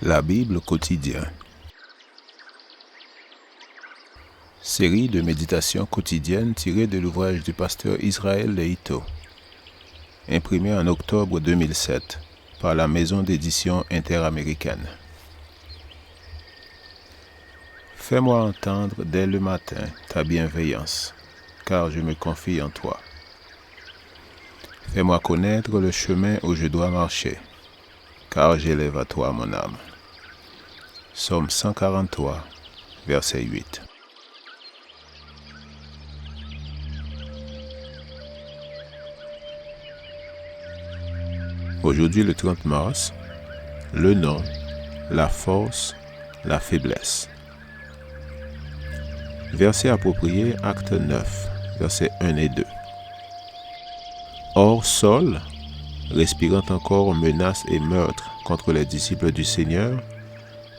La Bible quotidien. Série de méditations quotidiennes tirées de l'ouvrage du pasteur Israël Leito, imprimé en octobre 2007 par la maison d'édition interaméricaine. Fais-moi entendre dès le matin ta bienveillance, car je me confie en toi. Fais-moi connaître le chemin où je dois marcher, car j'élève à toi mon âme. Psaume 143, verset 8. Aujourd'hui, le 30 mars, le nom, la force, la faiblesse. Verset approprié, acte 9, versets 1 et 2. Or, Saul, respirant encore menaces et meurtres contre les disciples du Seigneur,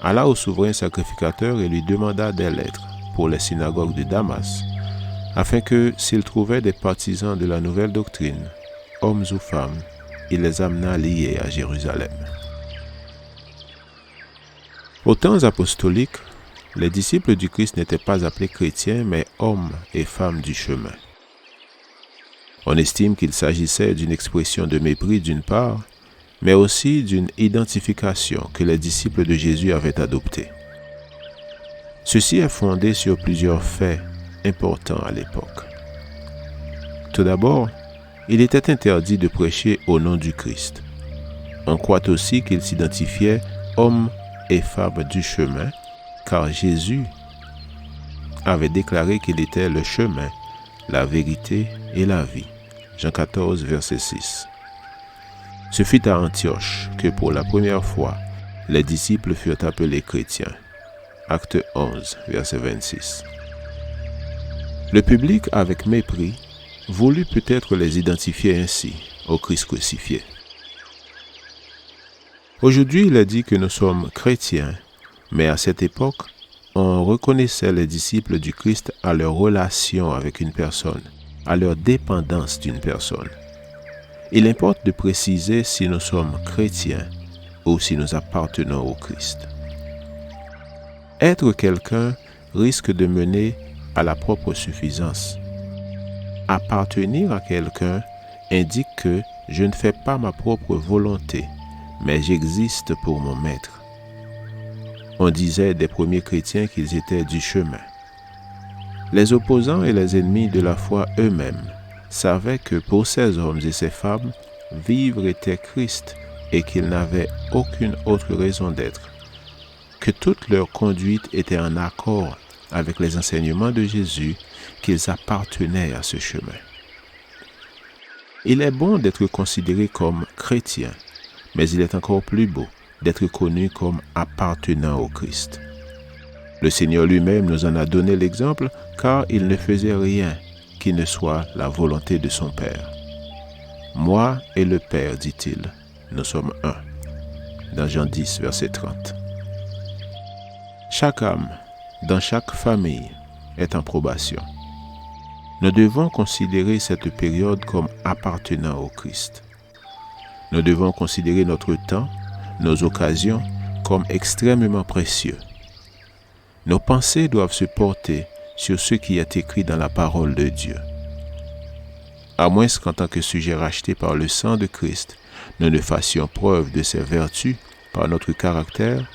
alla au souverain sacrificateur et lui demanda des lettres pour les synagogues de Damas, afin que, s'il trouvait des partisans de la nouvelle doctrine, hommes ou femmes, il les amena liés à Jérusalem. Aux temps apostoliques, les disciples du Christ n'étaient pas appelés chrétiens, mais hommes et femmes du chemin. On estime qu'il s'agissait d'une expression de mépris d'une part, mais aussi d'une identification que les disciples de Jésus avaient adoptée. Ceci est fondé sur plusieurs faits importants à l'époque. Tout d'abord, il était interdit de prêcher au nom du Christ. On croit aussi qu'il s'identifiait hommes et femmes du chemin, car Jésus avait déclaré qu'il était le chemin, la vérité et la vie. Jean 14, verset 6. Ce fut à Antioche que pour la première fois, les disciples furent appelés chrétiens. Acte 11, verset 26. Le public, avec mépris, voulut peut-être les identifier ainsi au Christ crucifié. Aujourd'hui, il est dit que nous sommes chrétiens, mais à cette époque, on reconnaissait les disciples du Christ à leur relation avec une personne, à leur dépendance d'une personne. Il importe de préciser si nous sommes chrétiens ou si nous appartenons au Christ. Être quelqu'un risque de mener à la propre suffisance. Appartenir à quelqu'un indique que je ne fais pas ma propre volonté, mais j'existe pour mon maître. On disait des premiers chrétiens qu'ils étaient du chemin. Les opposants et les ennemis de la foi eux-mêmes savaient que pour ces hommes et ces femmes, vivre était Christ et qu'ils n'avaient aucune autre raison d'être, que toute leur conduite était en accord avec les enseignements de Jésus, qu'ils appartenaient à ce chemin. Il est bon d'être considéré comme chrétien, mais il est encore plus beau d'être connu comme appartenant au Christ. Le Seigneur lui-même nous en a donné l'exemple, car il ne faisait rien qui ne soit la volonté de son Père. Moi et le Père, dit-il, nous sommes un. Dans Jean 10, verset 30. Chaque âme, dans chaque famille, est en probation. Nous devons considérer cette période comme appartenant au Christ. Nous devons considérer notre temps, nos occasions, comme extrêmement précieux. Nos pensées doivent se porter sur ce qui est écrit dans la parole de Dieu. À moins qu'en tant que sujet racheté par le sang de Christ, nous ne fassions preuve de ses vertus par notre caractère,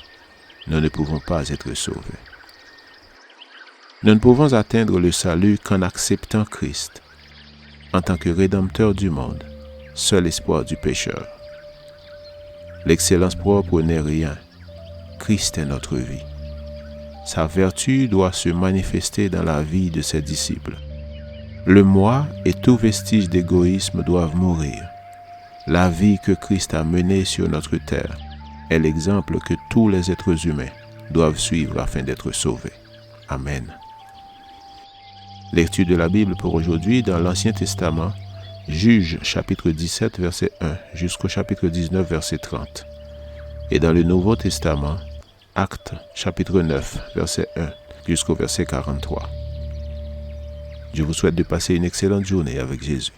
nous ne pouvons pas être sauvés. Nous ne pouvons atteindre le salut qu'en acceptant Christ en tant que Rédempteur du monde, seul espoir du pécheur. L'excellence propre n'est rien. Christ est notre vie. Sa vertu doit se manifester dans la vie de ses disciples. Le moi et tout vestige d'égoïsme doivent mourir. La vie que Christ a menée sur notre terre est l'exemple que tous les êtres humains doivent suivre afin d'être sauvés. Amen. Lecture de la Bible pour aujourd'hui dans l'Ancien Testament, Juges chapitre 17 verset 1 jusqu'au chapitre 19 verset 30. Et dans le Nouveau Testament, Actes chapitre 9 verset 1 jusqu'au verset 43. Je vous souhaite de passer une excellente journée avec Jésus.